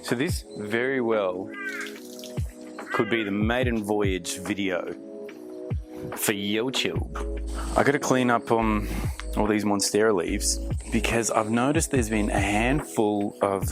So this very well could be the maiden voyage video for YouTube. I gotta clean up all these Monstera leaves because I've noticed there's been a handful of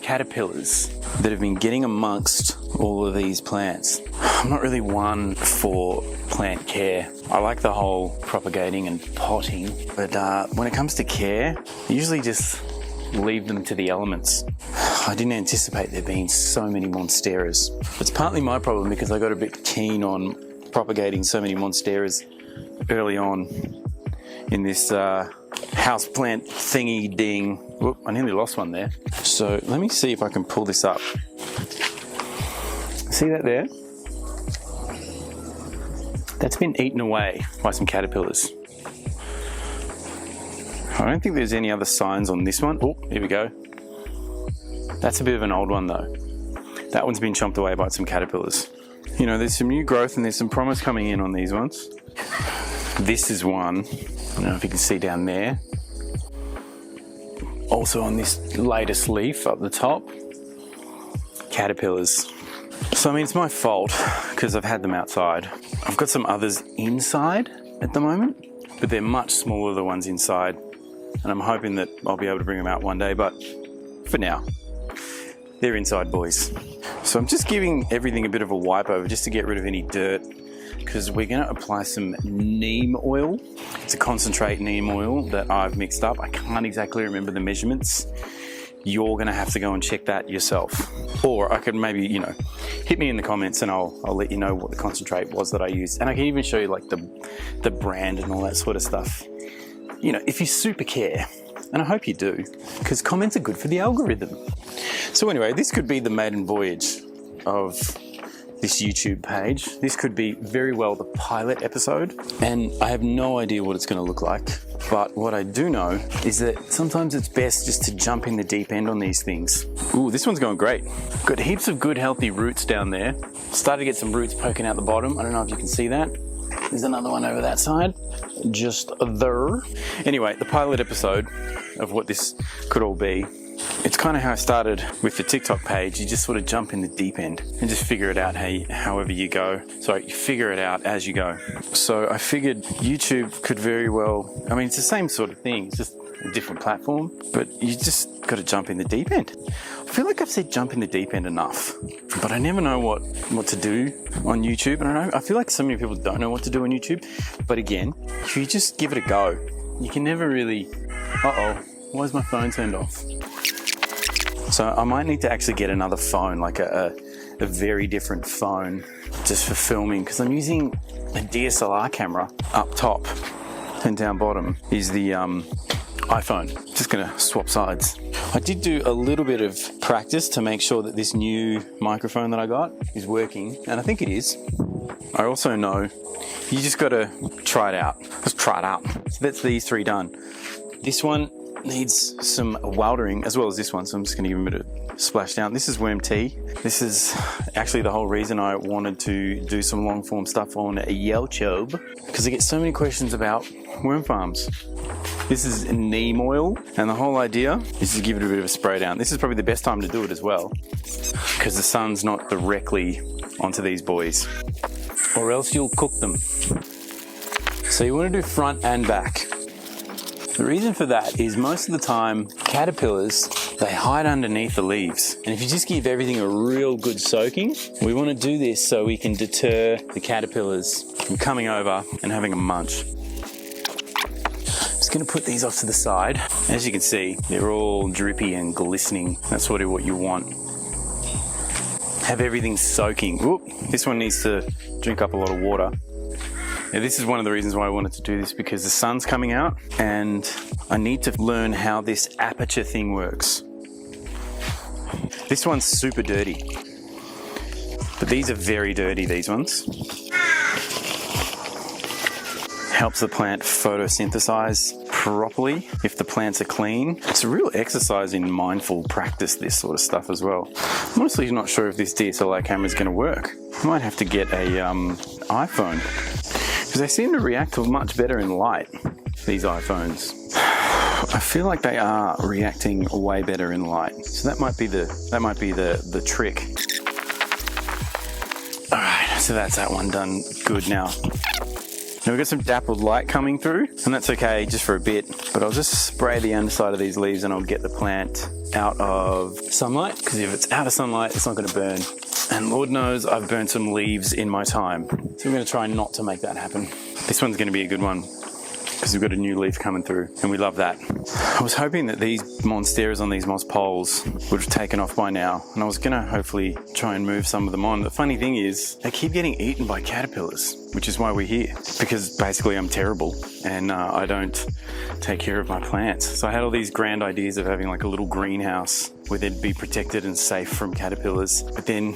caterpillars that have been getting amongst all of these plants. I'm not really one for plant care. I like the whole propagating and potting, but when it comes to care, I usually just leave them to the elements. I didn't anticipate there being so many Monsteras. It's partly my problem because I got a bit keen on propagating so many Monsteras early on in this houseplant thingy ding. Whoop, I nearly lost one there. So let me see if I can pull this up. See that there? That's been eaten away by some caterpillars. I don't think there's any other signs on this one. Oh, here we go. That's a bit of an old one though. That one's been chomped away by some caterpillars. You know, there's some new growth and there's some promise coming in on these ones. This is one. I don't know if you can see down there. Also on this latest leaf up the top, caterpillars. So I mean, it's my fault because I've had them outside. I've got some others inside at the moment, but they're much smaller, the ones inside. And I'm hoping that I'll be able to bring them out one day, but for now, they're inside boys. So I'm just giving everything a bit of a wipe over just to get rid of any dirt, because we're going to apply some neem oil. It's a concentrate neem oil that I've mixed up. I can't exactly remember the measurements. You're going to have to go and check that yourself. Or I could maybe, you know, hit me in the comments and I'll let you know what the concentrate was that I used. And I can even show you like the brand and all that sort of stuff. You know, if you super care, and I hope you do, because comments are good for the algorithm. So anyway, this could be the maiden voyage of this YouTube page. This could be very well the pilot episode, and I have no idea what it's going to look like. But what I do know is that sometimes it's best just to jump in the deep end on these things. Ooh, this one's going great. Got heaps of good healthy roots down there. Started to get some roots poking out the bottom. I don't know if you can see that. There's another one over that side, just there. Anyway, the pilot episode of what this could all be. It's kind of how I started with the TikTok page. You just sort of jump in the deep end and just figure it out however you go. Sorry, you figure it out as you go. So I figured YouTube could very well, I mean, it's the same sort of thing. It's just a different platform, but you just got to jump in the deep end. I feel like I've said jump in the deep end enough, but I never know what to do on YouTube. And I feel like so many people don't know what to do on YouTube. But again, if you just give it a go, you can never really, why is my phone turned off? So I might need to actually get another phone, like a very different phone just for filming, because I'm using a DSLR camera. Up top and down bottom is the iPhone. Just gonna swap sides. I did do a little bit of practice to make sure that this new microphone that I got is working, and I think it is. I also know you just gotta try it out. Let's try it out. So that's these three done. This one needs some weldering as well as this one, so I'm just gonna give them a bit of splash down. This is worm tea. This is actually the whole reason I wanted to do some long form stuff on YouTube, because I get so many questions about worm farms. This is neem oil, and the whole idea is to give it a bit of a spray down. This is probably the best time to do it as well, because the sun's not directly onto these boys, or else you'll cook them. So you want to do front and back. The reason for that is most of the time, caterpillars, they hide underneath the leaves. And if you just give everything a real good soaking, we want to do this so we can deter the caterpillars from coming over and having a munch. Just going to put these off to the side. As you can see, they're all drippy and glistening. That's sort of what you want. Have everything soaking. Whoop, this one needs to drink up a lot of water. Now, this is one of the reasons why I wanted to do this, because the sun's coming out and I need to learn how this aperture thing works. This one's super dirty, but these are very dirty, these ones. Helps the plant photosynthesize properly if the plants are clean. It's a real exercise in mindful practice, this sort of stuff as well. I'm honestly not sure if this DSLR camera is going to work. I might have to get a iPhone, because they seem to react much better in light, these iPhones. I feel like they are reacting way better in light. So that might be the trick. All right, so that's that one done good now. Now we've got some dappled light coming through, and that's okay just for a bit, but I'll just spray the underside of these leaves and I'll get the plant out of sunlight, because if it's out of sunlight, it's not gonna burn. And Lord knows I've burned some leaves in my time. So I'm gonna try not to make that happen. This one's gonna be a good one, because we've got a new leaf coming through, and we love that. I was hoping that these Monsteras on these moss poles would have taken off by now, and I was gonna hopefully try and move some of them on. The funny thing is, they keep getting eaten by caterpillars, which is why we're here, because basically I'm terrible, and I don't take care of my plants. So I had all these grand ideas of having like a little greenhouse where they'd be protected and safe from caterpillars, but then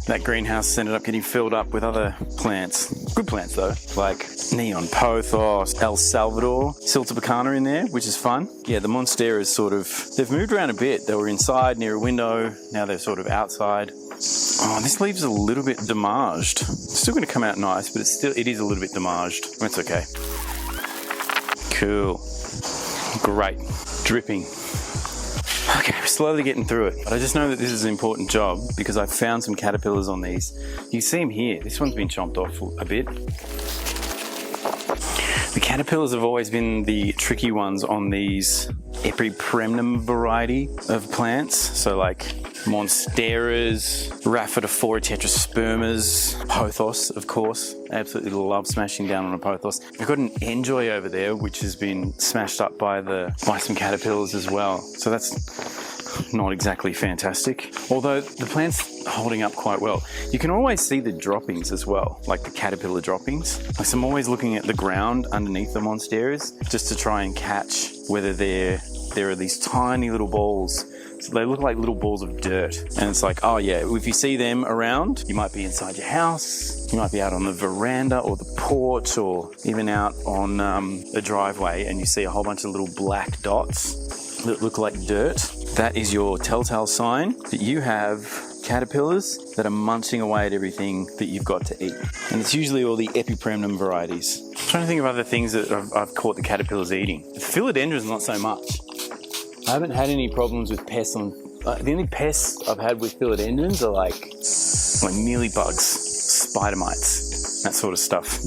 that greenhouse ended up getting filled up with other plants. Good plants though, like neon pothos, El Salvador, Siltepecana in there, which is fun. Yeah, the Monstera is sort of, they've moved around a bit. They were inside near a window, now they're sort of outside. Oh, this leaf's a little bit damaged. It's still gonna come out nice, but it is a little bit damaged. That's okay. Cool. Great. Dripping. Okay, we're slowly getting through it. But I just know that this is an important job because I found some caterpillars on these. You see them here. This one's been chomped off a bit. The caterpillars have always been the tricky ones on these epipremnum variety of plants. So like Monsteras, Rhaphidophora tetraspermas, pothos, of course. I absolutely love smashing down on a pothos. We've got an enjoy over there, which has been smashed up by some caterpillars as well. So that's not exactly fantastic. Although the plant's holding up quite well. You can always see the droppings as well, like the caterpillar droppings. Like, so I'm always looking at the ground underneath the Monsteras just to try and catch whether there are these tiny little balls. So they look like little balls of dirt. And it's like, oh yeah, if you see them around, you might be inside your house, you might be out on the veranda or the porch, or even out on a driveway, and you see a whole bunch of little black dots that look like dirt. That is your telltale sign that you have caterpillars that are munching away at everything that you've got to eat. And it's usually all the epipremnum varieties. I'm trying to think of other things that I've caught the caterpillars eating. The philodendrons, not so much. I haven't had any problems with pests on... the only pests I've had with philodendrons are like mealybugs, spider mites, that sort of stuff.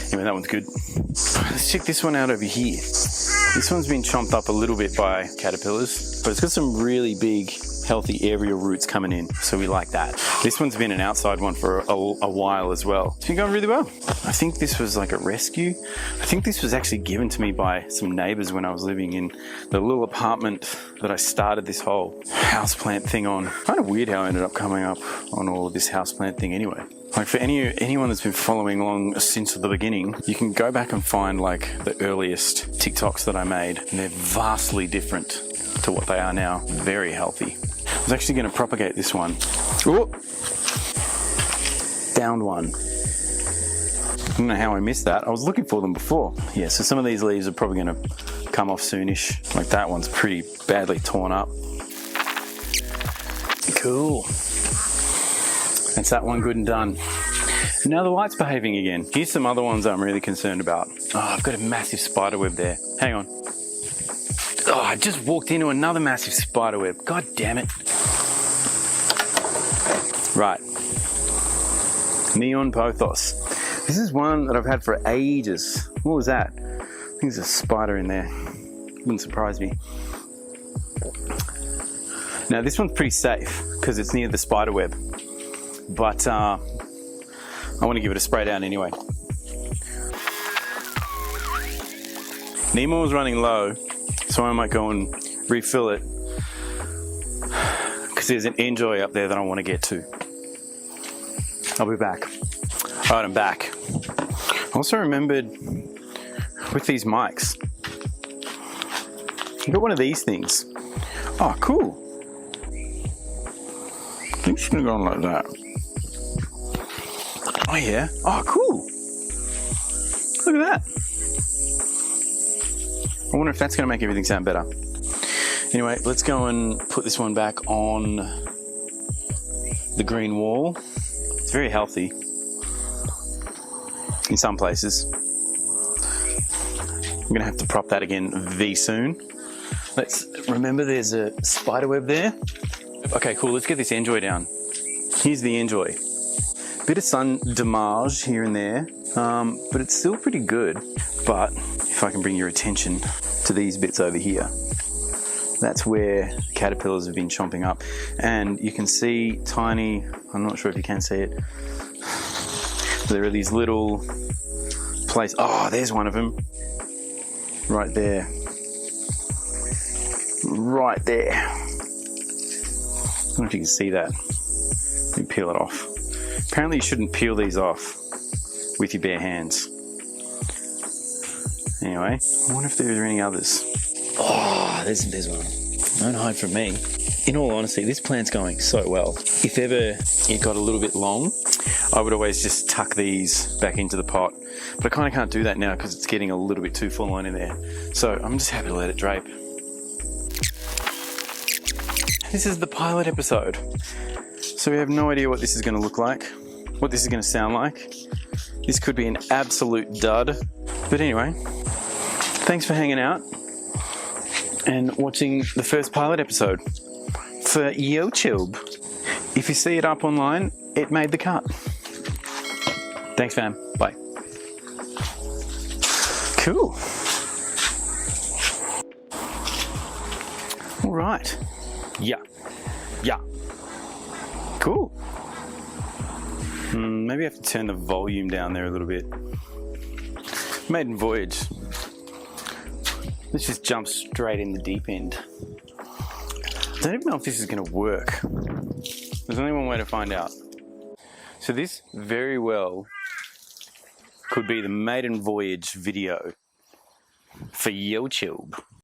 Anyway, that one's good. Let's check this one out over here. This one's been chomped up a little bit by caterpillars, but it's got some really big, healthy aerial roots coming in, so we like that. This one's been an outside one for a while as well. It's been going really well. I think this was like a rescue. I think this was actually given to me by some neighbors when I was living in the little apartment that I started this whole houseplant thing on. Kind of weird how I ended up coming up on all of this houseplant thing anyway. Like, for anyone that's been following along since the beginning, you can go back and find like the earliest TikToks that I made, and they're vastly different to what they are now. Very healthy. I was actually going to propagate this one. Oh! Downed one. I don't know how I missed that. I was looking for them before. Yeah, so some of these leaves are probably going to come off soonish. Like that one's pretty badly torn up. Cool. That's that one good and done. Now the light's behaving again. Here's some other ones I'm really concerned about. Oh, I've got a massive spider web there. Hang on. Oh, I just walked into another massive spider web. God damn it. Right. Neon pothos. This is one that I've had for ages. What was that? I think there's a spider in there. Wouldn't surprise me. Now this one's pretty safe because it's near the spider web. But I want to give it a spray down anyway. Neem was running low, so I might go and refill it because there's an enjoy up there that I want to get to. I'll be back. All right, I'm back. I also remembered with these mics, I got one of these things. Oh, cool. I think it's gonna go on like that. Oh yeah. Oh, cool. Look at that. I wonder if that's gonna make everything sound better. Anyway, let's go and put this one back on the green wall. It's very healthy in some places. I'm gonna have to prop that again soon. Let's remember there's a spider web there. Okay, cool, let's get this enjoy down. Here's the enjoy. Bit of sun damage here and there, but it's still pretty good. But if I can bring your attention to these bits over here, that's where caterpillars have been chomping up. And you can see tiny, I'm not sure if you can see it, there are these little places. Oh, there's one of them. Right there. Right there. I don't know if you can see that. Let me peel it off. Apparently you shouldn't peel these off with your bare hands. Anyway, I wonder if there are any others. Oh, there's one. Don't hide from me. In all honesty, this plant's going so well. If ever it got a little bit long, I would always just tuck these back into the pot. But I kind of can't do that now because it's getting a little bit too full on in there. So I'm just happy to let it drape. This is the pilot episode. So we have no idea what this is going to look like, what this is going to sound like. This could be an absolute dud. But anyway, thanks for hanging out and watching the first pilot episode for YouTube. If you see it up online, it made the cut. Thanks, fam. Bye. Cool. All right. Yeah. Cool. Maybe I have to turn the volume down there a little bit. Maiden voyage. Let's just jump straight in the deep end. I don't even know if this is going to work. There's only one way to find out. So this very well could be the maiden voyage video for YouTube.